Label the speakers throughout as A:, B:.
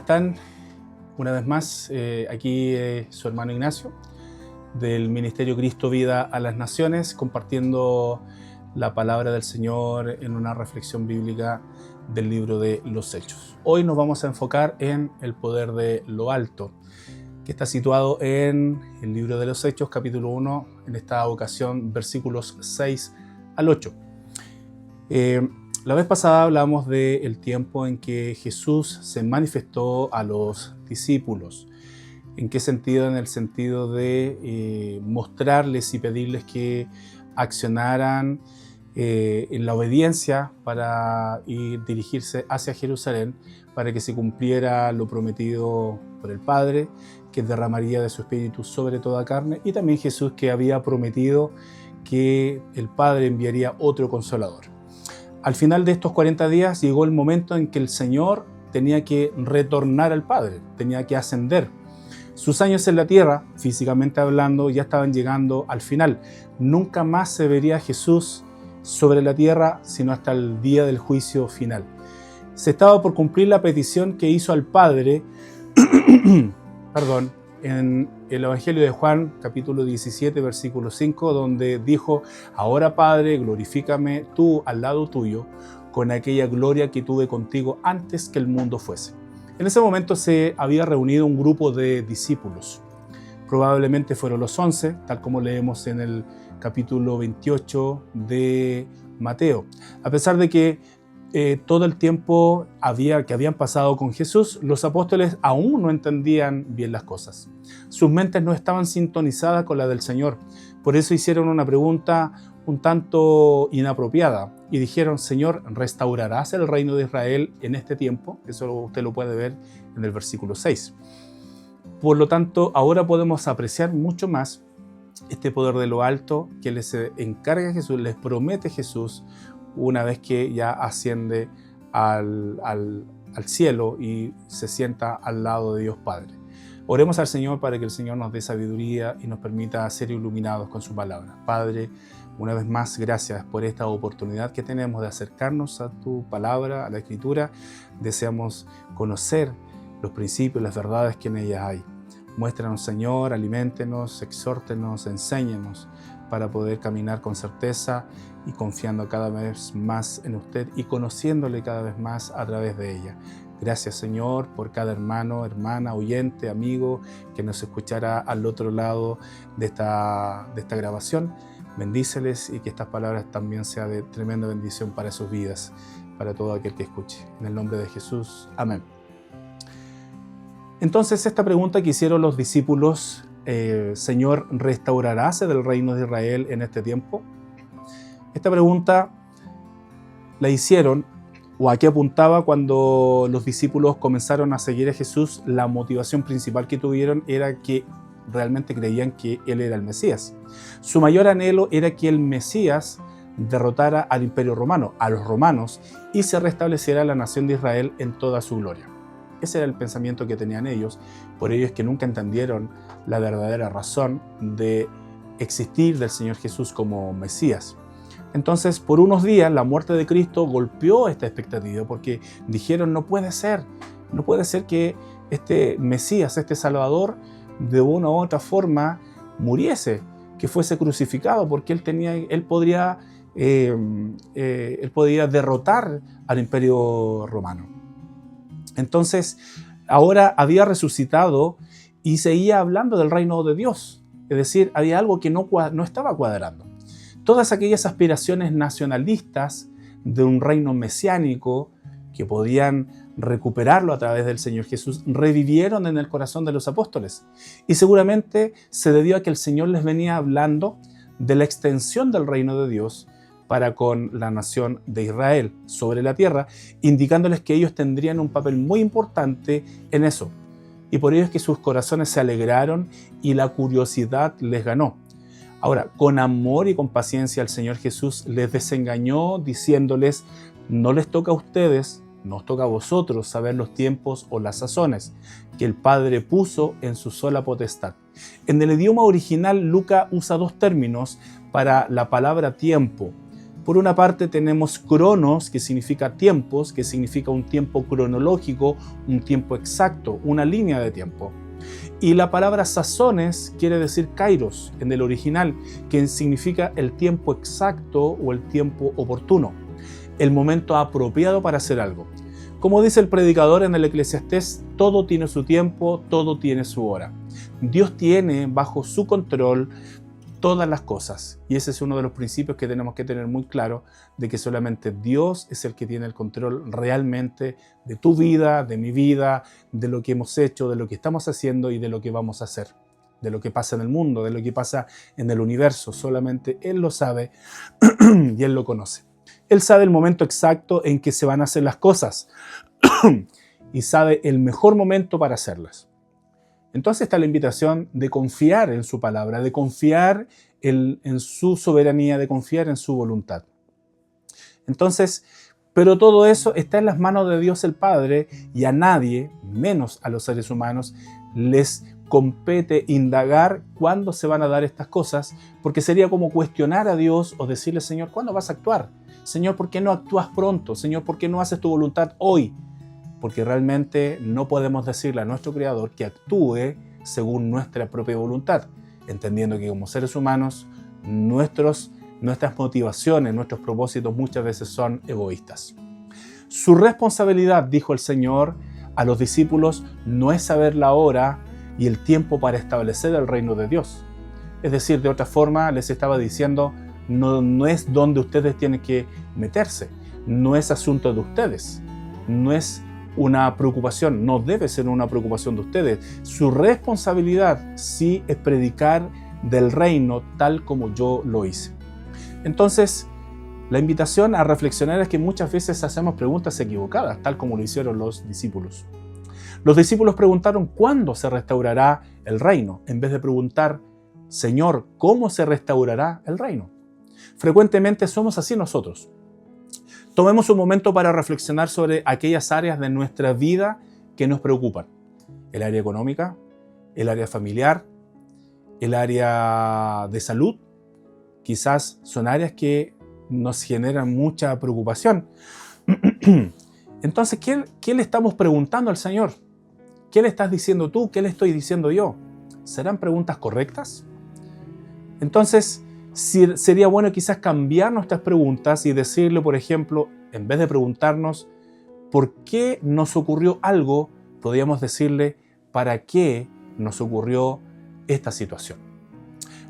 A: están? Una vez más, aquí su hermano Ignacio, del Ministerio Cristo Vida a las Naciones, compartiendo la palabra del Señor en una reflexión bíblica del libro de los Hechos. Hoy nos vamos a enfocar en el poder de lo alto, que está situado en el libro de los Hechos, capítulo 1, en esta ocasión, versículos 6 al 8. La vez pasada hablamos del tiempo en que Jesús se manifestó a los discípulos. ¿En qué sentido? En el sentido de mostrarles y pedirles que accionaran en la obediencia para dirigirse hacia Jerusalén, para que se cumpliera lo prometido por el Padre, que derramaría de su Espíritu sobre toda carne, y también Jesús, que había prometido que el Padre enviaría otro Consolador. Al final de estos 40 días llegó el momento en que el Señor tenía que retornar al Padre, tenía que ascender. Sus años en la tierra, físicamente hablando, ya estaban llegando al final. Nunca más se vería a Jesús sobre la tierra, sino hasta el día del juicio final. Se estaba por cumplir la petición que hizo al Padre, en el Evangelio de Juan, capítulo 17, versículo 5, donde dijo: ahora, Padre, glorifícame tú al lado tuyo, con aquella gloria que tuve contigo antes que el mundo fuese. En ese momento se había reunido un grupo de discípulos. Probablemente fueron los 11, tal como leemos en el capítulo 28 de Mateo. A pesar de que todo el tiempo que habían pasado con Jesús, los apóstoles aún no entendían bien las cosas. Sus mentes no estaban sintonizadas con la del Señor. Por eso hicieron una pregunta un tanto inapropiada y dijeron: Señor, ¿restaurarás el reino de Israel en este tiempo? Eso usted lo puede ver en el versículo 6. Por lo tanto, ahora podemos apreciar mucho más este poder de lo alto que les encarga Jesús, les promete Jesús, una vez que ya asciende al cielo y se sienta al lado de Dios Padre. Oremos al Señor para que el Señor nos dé sabiduría y nos permita ser iluminados con su palabra. Padre, una vez más, gracias por esta oportunidad que tenemos de acercarnos a tu palabra, a la Escritura. Deseamos conocer los principios, las verdades que en ellas hay. Muéstranos, Señor, aliméntenos, exhórtenos, enséñenos para poder caminar con certeza y confiando cada vez más en usted y conociéndole cada vez más a través de ella. Gracias, Señor, por cada hermano, hermana, oyente, amigo que nos escuchará al otro lado de esta grabación. Bendíceles y que estas palabras también sean de tremenda bendición para sus vidas, para todo aquel que escuche. En el nombre de Jesús. Amén. Entonces, esta pregunta que hicieron los discípulos: Señor, ¿restaurarás el reino de Israel en este tiempo? Esta pregunta la hicieron, o a qué apuntaba cuando los discípulos comenzaron a seguir a Jesús. La motivación principal que tuvieron era que realmente creían que Él era el Mesías. Su mayor anhelo era que el Mesías derrotara al Imperio Romano, a los romanos, y se restableciera la nación de Israel en toda su gloria. Ese era el pensamiento que tenían ellos. Por ello es que nunca entendieron la verdadera razón de existir del Señor Jesús como Mesías. Entonces, por unos días, la muerte de Cristo golpeó esta expectativa, porque dijeron: no puede ser que este Mesías, este Salvador, de una u otra forma muriese, que fuese crucificado, porque él podría derrotar al Imperio Romano. Entonces, ahora había resucitado y seguía hablando del reino de Dios. Es decir, había algo que no estaba cuadrando. Todas aquellas aspiraciones nacionalistas de un reino mesiánico que podían recuperarlo a través del Señor Jesús revivieron en el corazón de los apóstoles. Y seguramente se debió a que el Señor les venía hablando de la extensión del reino de Dios para con la nación de Israel sobre la tierra, indicándoles que ellos tendrían un papel muy importante en eso. Y por ello es que sus corazones se alegraron y la curiosidad les ganó. Ahora, con amor y con paciencia, el Señor Jesús les desengañó diciéndoles: no les toca a ustedes, no os toca a vosotros saber los tiempos o las sazones que el Padre puso en su sola potestad. En el idioma original, Lucas usa dos términos para la palabra tiempo. Por una parte tenemos cronos, que significa tiempos, que significa un tiempo cronológico, un tiempo exacto, una línea de tiempo. Y la palabra sazones quiere decir kairos en el original, que significa el tiempo exacto o el tiempo oportuno, el momento apropiado para hacer algo. Como dice el predicador en el Eclesiastés, todo tiene su tiempo, todo tiene su hora. Dios tiene bajo su control todas las cosas. Y ese es uno de los principios que tenemos que tener muy claro, de que solamente Dios es el que tiene el control realmente de tu vida, de mi vida, de lo que hemos hecho, de lo que estamos haciendo y de lo que vamos a hacer, de lo que pasa en el mundo, de lo que pasa en el universo. Solamente Él lo sabe y Él lo conoce. Él sabe el momento exacto en que se van a hacer las cosas y sabe el mejor momento para hacerlas. Entonces está la invitación de confiar en su palabra, de confiar en su soberanía, de confiar en su voluntad. Entonces, pero todo eso está en las manos de Dios el Padre, y a nadie, menos a los seres humanos, les compete indagar cuándo se van a dar estas cosas, porque sería como cuestionar a Dios o decirle: Señor, ¿cuándo vas a actuar? Señor, ¿por qué no actúas pronto? Señor, ¿por qué no haces tu voluntad hoy? Porque realmente no podemos decirle a nuestro Creador que actúe según nuestra propia voluntad, entendiendo que como seres humanos nuestras motivaciones, nuestros propósitos muchas veces son egoístas. Su responsabilidad, dijo el Señor a los discípulos, no es saber la hora y el tiempo para establecer el reino de Dios. Es decir, de otra forma les estaba diciendo, no es donde ustedes tienen que meterse, no es asunto de ustedes, no es una preocupación, no debe ser una preocupación de ustedes. Su responsabilidad sí es predicar del reino tal como yo lo hice. Entonces, la invitación a reflexionar es que muchas veces hacemos preguntas equivocadas, tal como lo hicieron los discípulos. Los discípulos preguntaron ¿cuándo se restaurará el reino? En vez de preguntar, Señor, ¿cómo se restaurará el reino? Frecuentemente somos así nosotros. Tomemos un momento para reflexionar sobre aquellas áreas de nuestra vida que nos preocupan. El área económica, el área familiar, el área de salud. Quizás son áreas que nos generan mucha preocupación. Entonces, ¿qué le estamos preguntando al Señor? ¿Qué le estás diciendo tú? ¿Qué le estoy diciendo yo? ¿Serán preguntas correctas? Entonces, sería bueno quizás cambiar nuestras preguntas y decirle, por ejemplo, en vez de preguntarnos ¿por qué nos ocurrió algo?, podríamos decirle ¿para qué nos ocurrió esta situación?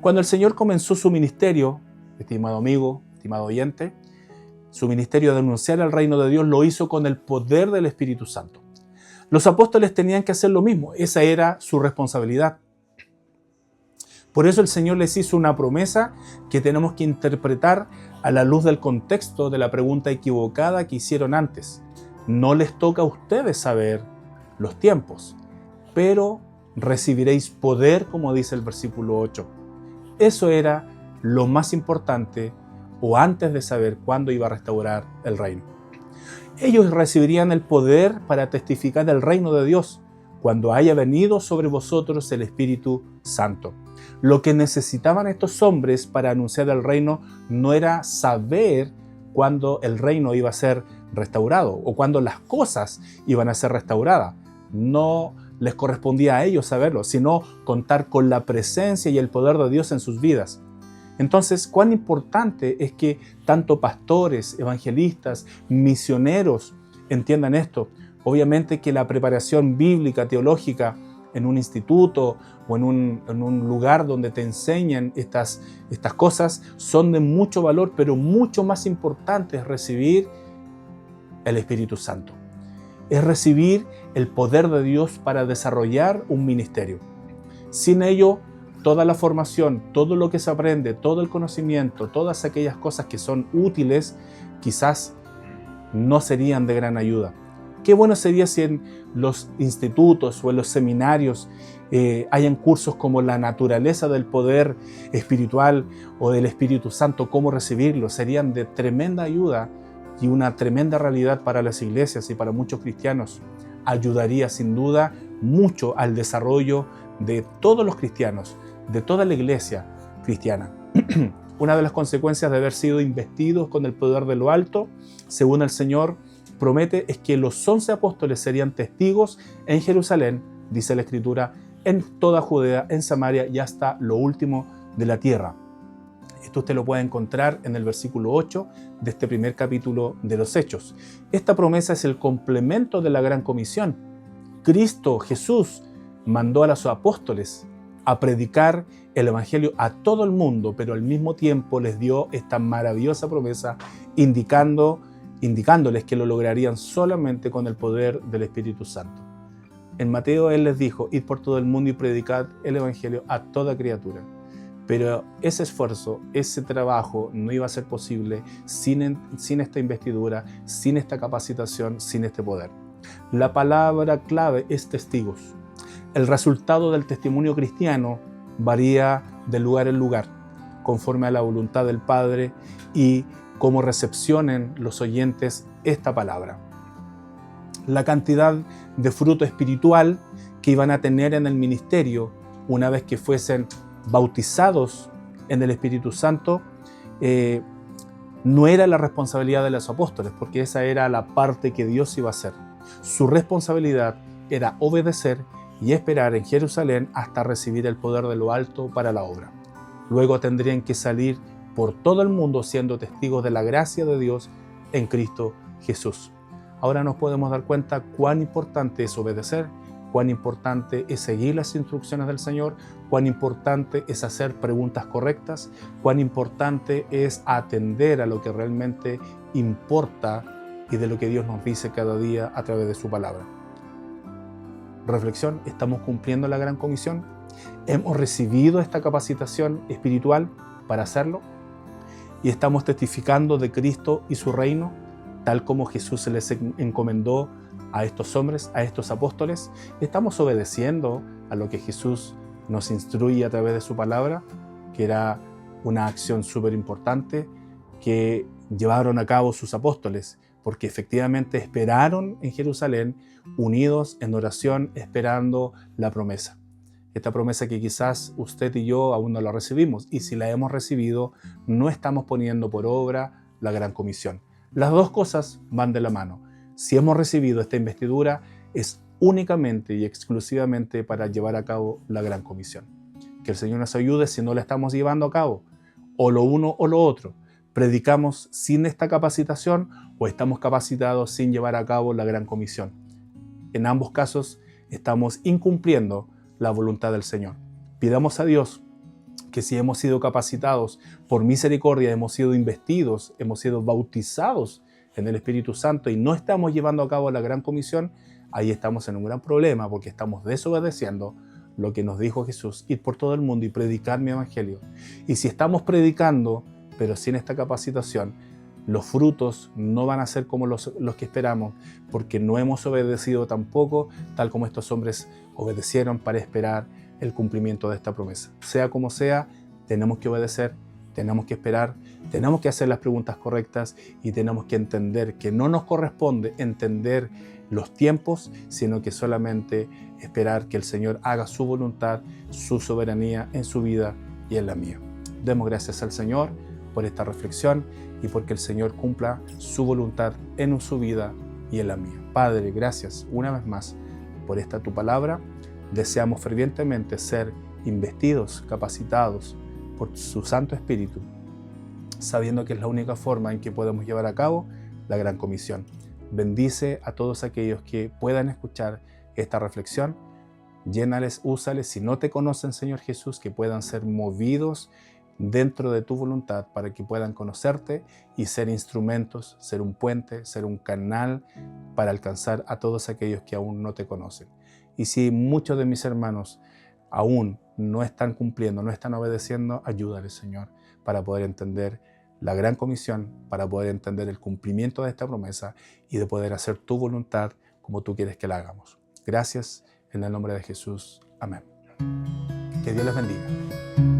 A: Cuando el Señor comenzó su ministerio, estimado amigo, estimado oyente, su ministerio de anunciar el reino de Dios lo hizo con el poder del Espíritu Santo. Los apóstoles tenían que hacer lo mismo, esa era su responsabilidad. Por eso el Señor les hizo una promesa que tenemos que interpretar a la luz del contexto de la pregunta equivocada que hicieron antes. No les toca a ustedes saber los tiempos, pero recibiréis poder, como dice el versículo 8. Eso era lo más importante, o antes de saber cuándo iba a restaurar el reino. Ellos recibirían el poder para testificar del reino de Dios cuando haya venido sobre vosotros el Espíritu Santo. Lo que necesitaban estos hombres para anunciar el reino no era saber cuándo el reino iba a ser restaurado o cuándo las cosas iban a ser restauradas. No les correspondía a ellos saberlo, sino contar con la presencia y el poder de Dios en sus vidas. Entonces, cuán importante es que tanto pastores, evangelistas, misioneros entiendan esto. Obviamente que la preparación bíblica, teológica, en un instituto o en un lugar donde te enseñan estas cosas son de mucho valor, pero mucho más importante es recibir el Espíritu Santo. Es recibir el poder de Dios para desarrollar un ministerio. Sin ello, toda la formación, todo lo que se aprende, todo el conocimiento, todas aquellas cosas que son útiles, quizás no serían de gran ayuda. Qué bueno sería si en los institutos o en los seminarios hayan cursos como la naturaleza del poder espiritual o del Espíritu Santo, cómo recibirlo. Serían de tremenda ayuda y una tremenda realidad para las iglesias y para muchos cristianos. Ayudaría sin duda mucho al desarrollo de todos los cristianos, de toda la iglesia cristiana. Una de las consecuencias de haber sido investidos con el poder de lo alto, según el Señor promete, es que los 11 apóstoles serían testigos en Jerusalén, dice la Escritura, en toda Judea, en Samaria y hasta lo último de la tierra. Esto usted lo puede encontrar en el versículo 8 de este primer capítulo de los Hechos. Esta promesa es el complemento de la Gran Comisión. Cristo, Jesús, mandó a los apóstoles a predicar el Evangelio a todo el mundo, pero al mismo tiempo les dio esta maravillosa promesa indicándoles que lo lograrían solamente con el poder del Espíritu Santo. En Mateo Él les dijo, id por todo el mundo y predicad el Evangelio a toda criatura. Pero ese esfuerzo, ese trabajo no iba a ser posible sin esta investidura, sin esta capacitación, sin este poder. La palabra clave es testigos. El resultado del testimonio cristiano varía de lugar en lugar, conforme a la voluntad del Padre y cómo recepcionen los oyentes esta palabra. La cantidad de fruto espiritual que iban a tener en el ministerio una vez que fuesen bautizados en el Espíritu Santo no era la responsabilidad de los apóstoles, porque esa era la parte que Dios iba a hacer. Su responsabilidad era obedecer y esperar en Jerusalén hasta recibir el poder de lo alto para la obra. Luego tendrían que salir por todo el mundo siendo testigos de la gracia de Dios en Cristo Jesús. Ahora nos podemos dar cuenta cuán importante es obedecer, cuán importante es seguir las instrucciones del Señor, cuán importante es hacer preguntas correctas, cuán importante es atender a lo que realmente importa y de lo que Dios nos dice cada día a través de su palabra. Reflexión, ¿estamos cumpliendo la Gran Comisión? ¿Hemos recibido esta capacitación espiritual para hacerlo? ¿Y estamos testificando de Cristo y su reino, tal como Jesús se les encomendó a estos hombres, a estos apóstoles? ¿Estamos obedeciendo a lo que Jesús nos instruye a través de su palabra, que era una acción súper importante que llevaron a cabo sus apóstoles, porque efectivamente esperaron en Jerusalén, unidos en oración, esperando la promesa? Esta promesa que quizás usted y yo aún no la recibimos, y si la hemos recibido, no estamos poniendo por obra la Gran Comisión. Las dos cosas van de la mano. Si hemos recibido esta investidura, es únicamente y exclusivamente para llevar a cabo la Gran Comisión. Que el Señor nos ayude si no la estamos llevando a cabo, o lo uno o lo otro. ¿Predicamos sin esta capacitación o estamos capacitados sin llevar a cabo la Gran Comisión? En ambos casos estamos incumpliendo la voluntad del Señor. Pidamos a Dios que si hemos sido capacitados por misericordia, hemos sido investidos, hemos sido bautizados en el Espíritu Santo y no estamos llevando a cabo la Gran Comisión, ahí estamos en un gran problema porque estamos desobedeciendo lo que nos dijo Jesús, ir por todo el mundo y predicar mi evangelio. Y si estamos predicando, pero sin esta capacitación, los frutos no van a ser como los que esperamos, porque no hemos obedecido tampoco, tal como estos hombres obedecieron para esperar el cumplimiento de esta promesa. Sea como sea, tenemos que obedecer, tenemos que esperar, tenemos que hacer las preguntas correctas y tenemos que entender que no nos corresponde entender los tiempos, sino que solamente esperar que el Señor haga su voluntad, su soberanía en su vida y en la mía. Demos gracias al Señor por esta reflexión y porque el Señor cumpla su voluntad en su vida y en la mía. Padre, gracias una vez más por esta tu palabra. Deseamos fervientemente ser investidos, capacitados por su Santo Espíritu, sabiendo que es la única forma en que podemos llevar a cabo la Gran Comisión. Bendice a todos aquellos que puedan escuchar esta reflexión. Llénales, úsales, si no te conocen, Señor Jesús, que puedan ser movidos dentro de tu voluntad para que puedan conocerte y ser instrumentos, ser un puente, ser un canal para alcanzar a todos aquellos que aún no te conocen. Y si muchos de mis hermanos aún no están cumpliendo, no están obedeciendo, ayúdales, Señor, para poder entender la Gran Comisión, para poder entender el cumplimiento de esta promesa y de poder hacer tu voluntad como tú quieres que la hagamos. Gracias en el nombre de Jesús. Amén. Que Dios les bendiga.